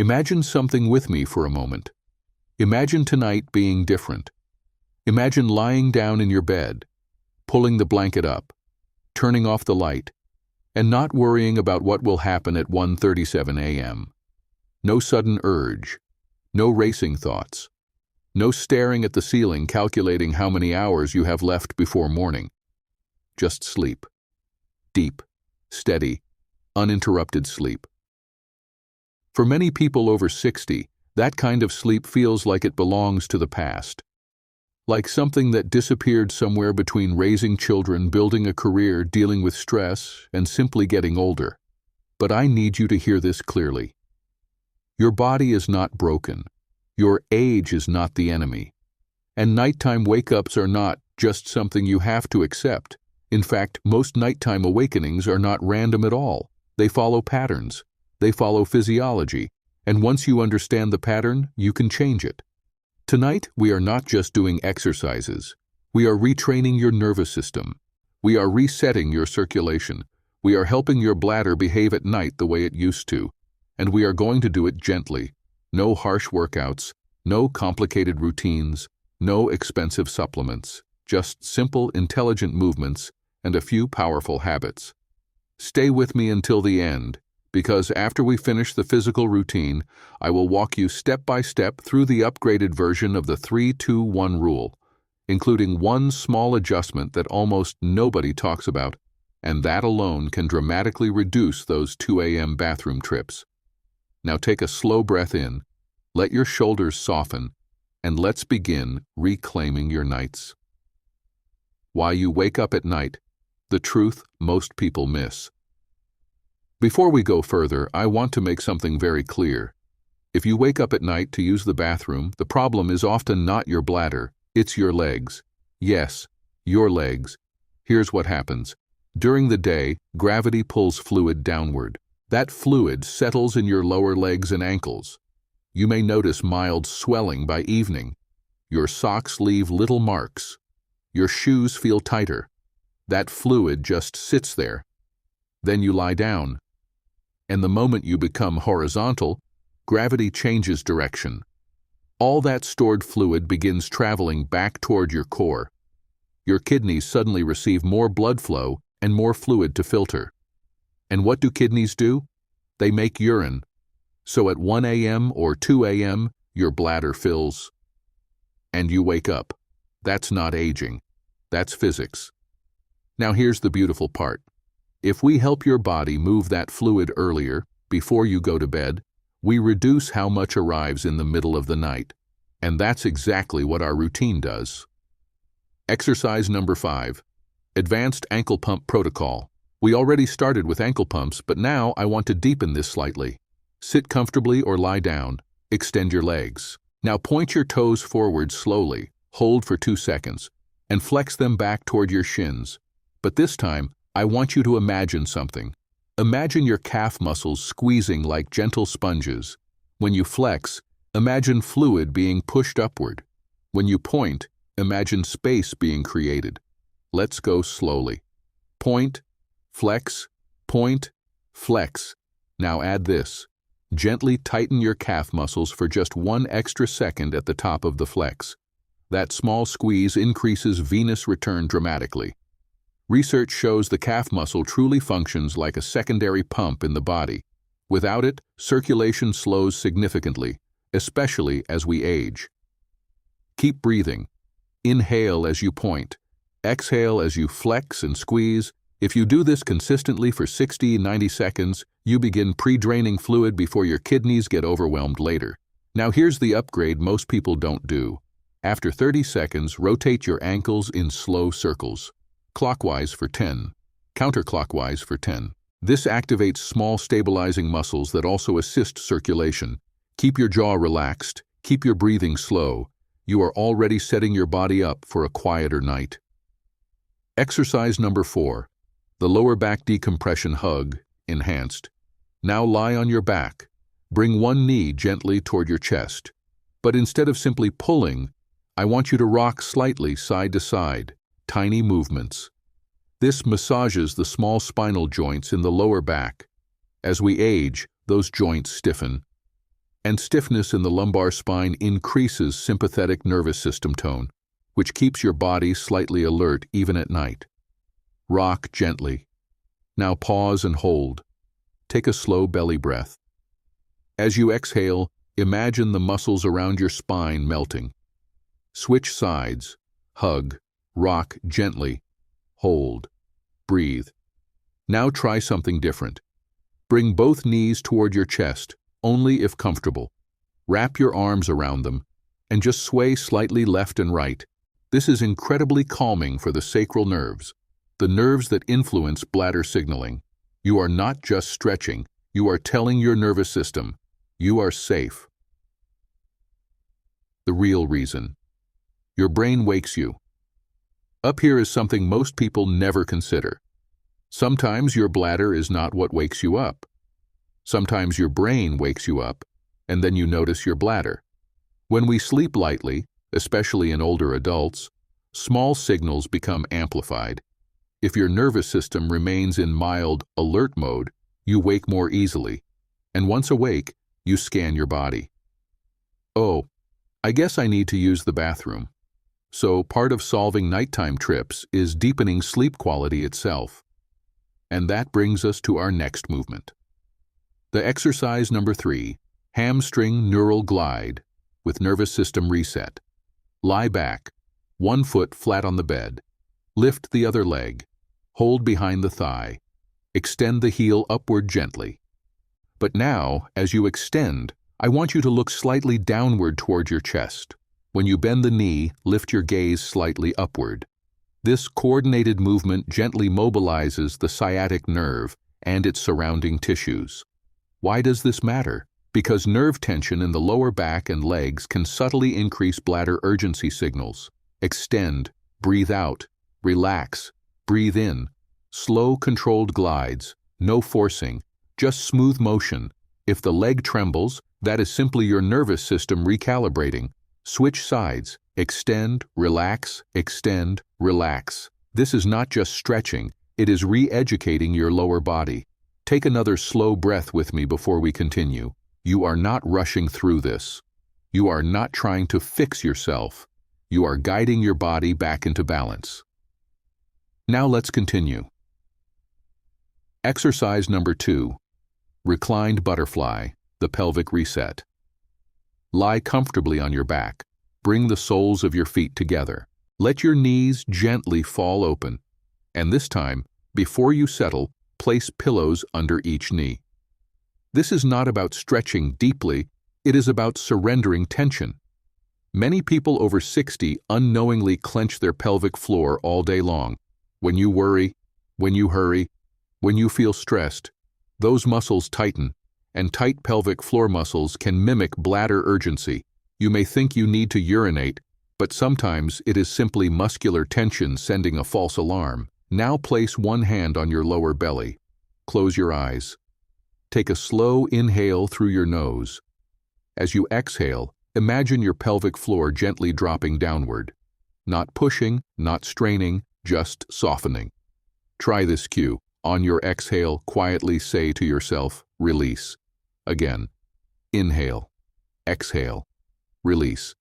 Imagine something with me for a moment. Imagine tonight being different. Imagine lying down in your bed, pulling the blanket up, turning off the light, and not worrying about what will happen at 1:37 a.m. No sudden urge, no racing thoughts, no staring at the ceiling calculating how many hours you have left before morning. Just sleep. Deep, steady, uninterrupted sleep. For many people over 60, that kind of sleep feels like it belongs to the past. Like something that disappeared somewhere between raising children, building a career, dealing with stress, and simply getting older. But I need you to hear this clearly. Your body is not broken. Your age is not the enemy. And nighttime wake-ups are not just something you have to accept. In fact, most nighttime awakenings are not random at all. They follow patterns. They follow physiology. And once you understand the pattern, you can change it. Tonight, we are not just doing exercises. We are retraining your nervous system. We are resetting your circulation. We are helping your bladder behave at night the way it used to. And we are going to do it gently. No harsh workouts, no complicated routines, no expensive supplements, just simple, intelligent movements and a few powerful habits. Stay with me until the end, because after we finish the physical routine, I will walk you step by step through the upgraded version of the 3-2-1 rule, including one small adjustment that almost nobody talks about, and that alone can dramatically reduce those 2 a.m. bathroom trips. Now take a slow breath in, let your shoulders soften, and let's begin reclaiming your nights. Why you wake up at night, the truth most people miss. Before we go further, I want to make something very clear. If you wake up at night to use the bathroom, the problem is often not your bladder, it's your legs. Yes, your legs. Here's what happens. During the day, gravity pulls fluid downward. That fluid settles in your lower legs and ankles. You may notice mild swelling by evening. Your socks leave little marks. Your shoes feel tighter. That fluid just sits there. Then you lie down. And the moment you become horizontal, gravity changes direction. All that stored fluid begins traveling back toward your core. Your kidneys suddenly receive more blood flow and more fluid to filter. And what do kidneys do? They make urine. So at 1 a.m. or 2 a.m., your bladder fills. And you wake up. That's not aging. That's physics. Now here's the beautiful part. If we help your body move that fluid earlier, before you go to bed, we reduce how much arrives in the middle of the night. And that's exactly what our routine does. Exercise number 5. Advanced ankle pump protocol. We already started with ankle pumps, but now I want to deepen this slightly. Sit comfortably or lie down. Extend your legs. Now point your toes forward slowly, hold for 2 seconds, and flex them back toward your shins. But this time, I want you to imagine something. Imagine your calf muscles squeezing like gentle sponges. When you flex, imagine fluid being pushed upward. When you point, imagine space being created. Let's go slowly. Point, flex, point, flex. Now add this. Gently tighten your calf muscles for just 1 extra second at the top of the flex. That small squeeze increases venous return dramatically. Research shows the calf muscle truly functions like a secondary pump in the body. Without it, circulation slows significantly, especially as we age. Keep breathing. Inhale as you point. Exhale as you flex and squeeze. If you do this consistently for 60-90 seconds, you begin pre-draining fluid before your kidneys get overwhelmed later. Now here's the upgrade most people don't do. After 30 seconds, rotate your ankles in slow circles. Clockwise for 10, counterclockwise for 10. This activates small stabilizing muscles that also assist circulation. Keep your jaw relaxed, keep your breathing slow. You are already setting your body up for a quieter night. Exercise number 4. The lower back decompression hug, enhanced. Now lie on your back. Bring one knee gently toward your chest. But instead of simply pulling, I want you to rock slightly side to side. Tiny movements. This massages the small spinal joints in the lower back. As we age, those joints stiffen. And stiffness in the lumbar spine increases sympathetic nervous system tone, which keeps your body slightly alert even at night. Rock gently. Now pause and hold. Take a slow belly breath. As you exhale, imagine the muscles around your spine melting. Switch sides. Hug. Rock gently. Hold. Breathe. Now try something different. Bring both knees toward your chest, only if comfortable. Wrap your arms around them and just sway slightly left and right. This is incredibly calming for the sacral nerves, the nerves that influence bladder signaling. You are not just stretching, you are telling your nervous system, you are safe. The real reason. Your brain wakes you. Up here is something most people never consider. Sometimes your bladder is not what wakes you up. Sometimes your brain wakes you up, and then you notice your bladder. When we sleep lightly, especially in older adults, small signals become amplified. If your nervous system remains in mild alert mode, you wake more easily, and once awake, you scan your body. Oh, I guess I need to use the bathroom. So part of solving nighttime trips is deepening sleep quality itself. And that brings us to our next movement. The exercise number 3, hamstring neural glide with nervous system reset. Lie back, one foot flat on the bed. Lift the other leg. Hold behind the thigh. Extend the heel upward gently. But now, as you extend, I want you to look slightly downward toward your chest. When you bend the knee, lift your gaze slightly upward. This coordinated movement gently mobilizes the sciatic nerve and its surrounding tissues. Why does this matter? Because nerve tension in the lower back and legs can subtly increase bladder urgency signals. Extend, breathe out, relax, breathe in. Slow, controlled glides, no forcing, just smooth motion. If the leg trembles, that is simply your nervous system recalibrating. Switch sides, extend, relax, extend, relax. This is not just stretching, it is re-educating your lower body. Take another slow breath with me before we continue. You are not rushing through this. You are not trying to fix yourself. You are guiding your body back into balance. Now let's continue. Exercise number 2. Reclined butterfly, the pelvic reset. Lie comfortably on your back. Bring the soles of your feet together. Let your knees gently fall open. And this time, before you settle, place pillows under each knee. This is not about stretching deeply, it is about surrendering tension. Many people over 60 unknowingly clench their pelvic floor all day long. When you worry, when you hurry, when you feel stressed, those muscles tighten, and tight pelvic floor muscles can mimic bladder urgency. You may think you need to urinate, but sometimes it is simply muscular tension sending a false alarm. Now place one hand on your lower belly. Close your eyes. Take a slow inhale through your nose. As you exhale, imagine your pelvic floor gently dropping downward. Not pushing, not straining, just softening. Try this cue. On your exhale, quietly say to yourself, release. Again. Inhale. Exhale. Release.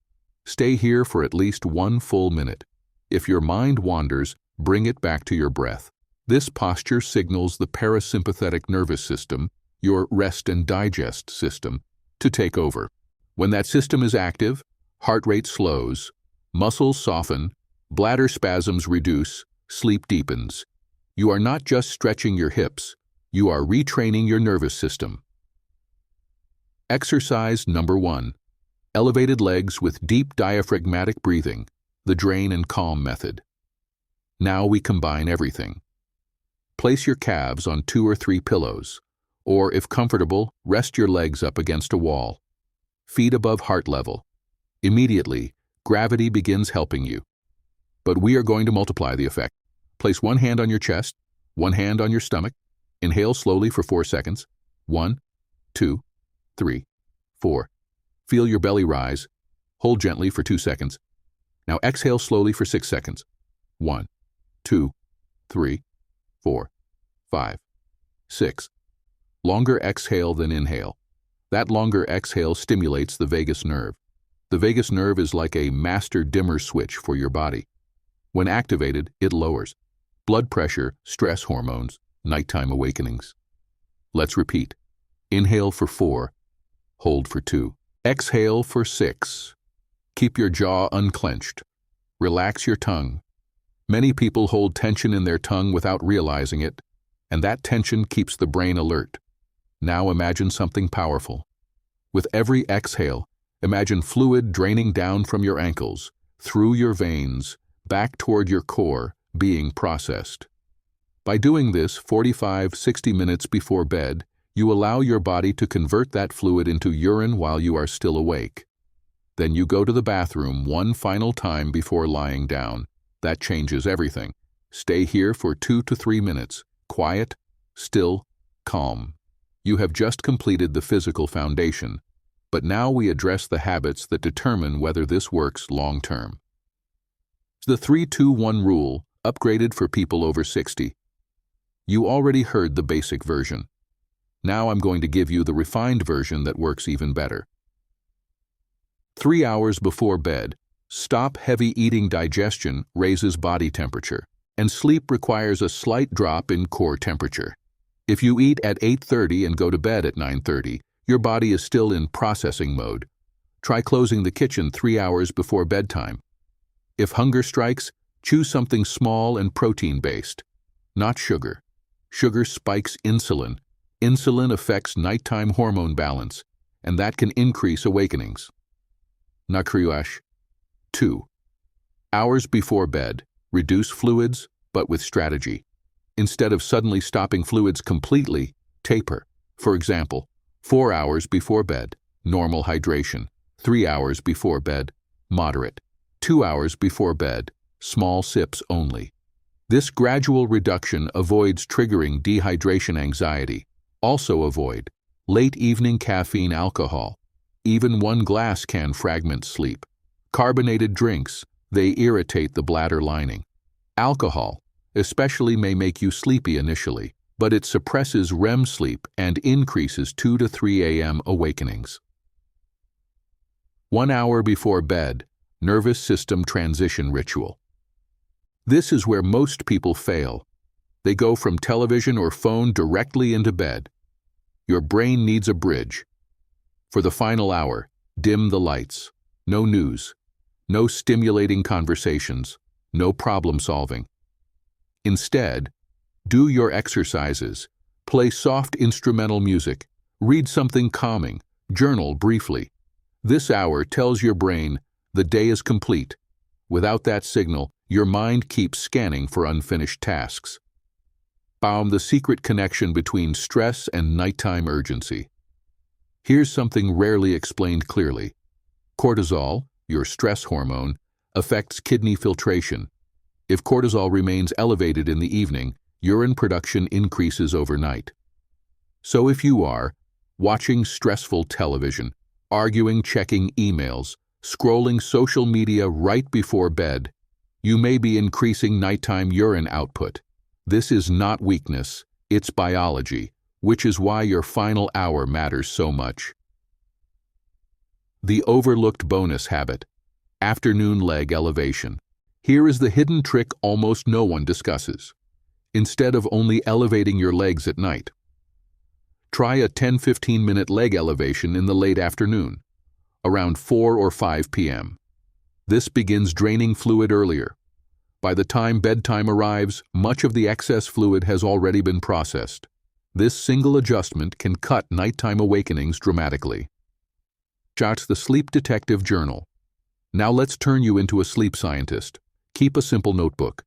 Stay here for at least 1 full minute. If your mind wanders, bring it back to your breath. This posture signals the parasympathetic nervous system, your rest and digest system, to take over. When that system is active, heart rate slows, muscles soften, bladder spasms reduce, sleep deepens. You are not just stretching your hips, you are retraining your nervous system. Exercise number 1. Elevated legs with deep diaphragmatic breathing, the drain and calm method. Now we combine everything. Place your calves on 2 or 3 pillows, or if comfortable, rest your legs up against a wall. Feet above heart level. Immediately, gravity begins helping you. But we are going to multiply the effect. Place one hand on your chest, one hand on your stomach. Inhale slowly for 4 seconds. 1, 2, 3, 4. Feel your belly rise. Hold gently for 2 seconds. Now exhale slowly for 6 seconds. 1, 2, 3, 4, 5, 6. Longer exhale than inhale. That longer exhale stimulates the vagus nerve. The vagus nerve is like a master dimmer switch for your body. When activated, it lowers blood pressure, stress hormones, nighttime awakenings. Let's repeat. Inhale for 4, hold for 2. Exhale for 6. Keep your jaw unclenched. Relax your tongue. Many people hold tension in their tongue without realizing it, and that tension keeps the brain alert. Now imagine something powerful. With every exhale, imagine fluid draining down from your ankles, through your veins, back toward your core, being processed. By doing this 45-60 minutes before bed, you allow your body to convert that fluid into urine while you are still awake. Then you go to the bathroom one final time before lying down. That changes everything. Stay here for 2 to 3 minutes, quiet, still, calm. You have just completed the physical foundation, but now we address the habits that determine whether this works long-term. The 3-2-1 rule, upgraded for people over 60. You already heard the basic version. Now I'm going to give you the refined version that works even better. 3 hours before bed, stop heavy eating. Digestion raises body temperature, and sleep requires a slight drop in core temperature. If you eat at 8:30 and go to bed at 9:30, your body is still in processing mode. Try closing the kitchen 3 hours before bedtime. If hunger strikes, choose something small and protein-based, not sugar. Sugar spikes insulin. Insulin affects nighttime hormone balance, and that can increase awakenings. Nakriuash. 2 hours before bed, reduce fluids, but with strategy. Instead of suddenly stopping fluids completely, taper. For example, 4 hours before bed, normal hydration. 3 hours before bed, moderate. 2 hours before bed, small sips only. This gradual reduction avoids triggering dehydration anxiety. Also avoid late evening caffeine, alcohol. Even one glass can fragment sleep. Carbonated drinks, they irritate the bladder lining. Alcohol, especially, may make you sleepy initially, but it suppresses REM sleep and increases 2 to 3 a.m. awakenings. 1 hour before bed, nervous system transition ritual. This is where most people fail. They go from television or phone directly into bed. Your brain needs a bridge. For the final hour, dim the lights. No news. No stimulating conversations. No problem solving. Instead, do your exercises. Play soft instrumental music. Read something calming. Journal briefly. This hour tells your brain the day is complete. Without that signal, your mind keeps scanning for unfinished tasks. The secret connection between stress and nighttime urgency. Here's something rarely explained clearly. Cortisol, your stress hormone, affects kidney filtration. If cortisol remains elevated in the evening, urine production increases overnight. So if you are watching stressful television, arguing, checking emails, scrolling social media right before bed, you may be increasing nighttime urine output. This is not weakness, it's biology, which is why your final hour matters so much. The overlooked bonus habit, afternoon leg elevation. Here is the hidden trick almost no one discusses. Instead of only elevating your legs at night, try a 10-15 minute leg elevation in the late afternoon, around 4 or 5 p.m. This begins draining fluid earlier. By the time bedtime arrives, much of the excess fluid has already been processed. This single adjustment can cut nighttime awakenings dramatically. Jots the Sleep Detective Journal. Now let's turn you into a sleep scientist. Keep a simple notebook.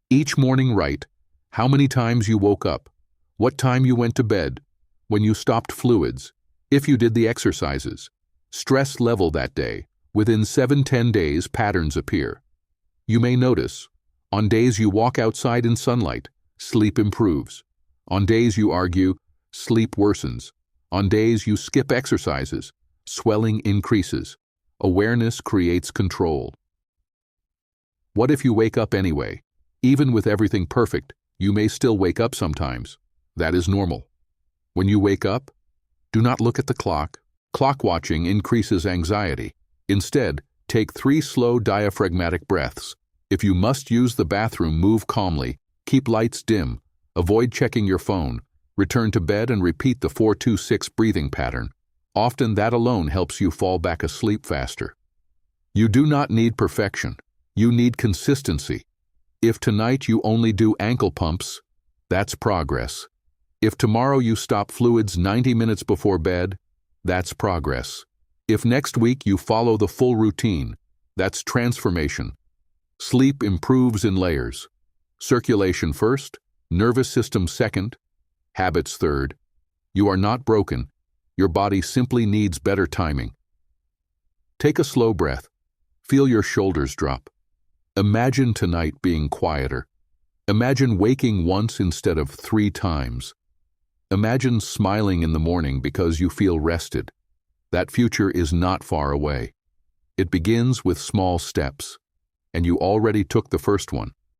Each morning write how many times you woke up, what time you went to bed, when you stopped fluids, if you did the exercises, stress level that day. Within 7-10 days, patterns appear. You may notice, on days you walk outside in sunlight, sleep improves. On days you argue, sleep worsens. On days you skip exercises, swelling increases. Awareness creates control. What if you wake up anyway? Even with everything perfect, you may still wake up sometimes. That is normal. When you wake up, Do not look at the clock. Clock watching increases anxiety. Instead, take 3 slow diaphragmatic breaths. If you must use the bathroom, move calmly. Keep lights dim. Avoid checking your phone. Return to bed and repeat the 4-2-6 breathing pattern. Often that alone helps you fall back asleep faster. You do not need perfection. You need consistency. If tonight you only do ankle pumps, that's progress. If tomorrow you stop fluids 90 minutes before bed, that's progress. If next week you follow the full routine, that's transformation. Sleep improves in layers. Circulation first, nervous system second, habits third. You are not broken. Your body simply needs better timing. Take a slow breath. Feel your shoulders drop. Imagine tonight being quieter. Imagine waking once instead of 3 times. Imagine smiling in the morning because you feel rested. That future is not far away. It begins with small steps, and you already took the first one.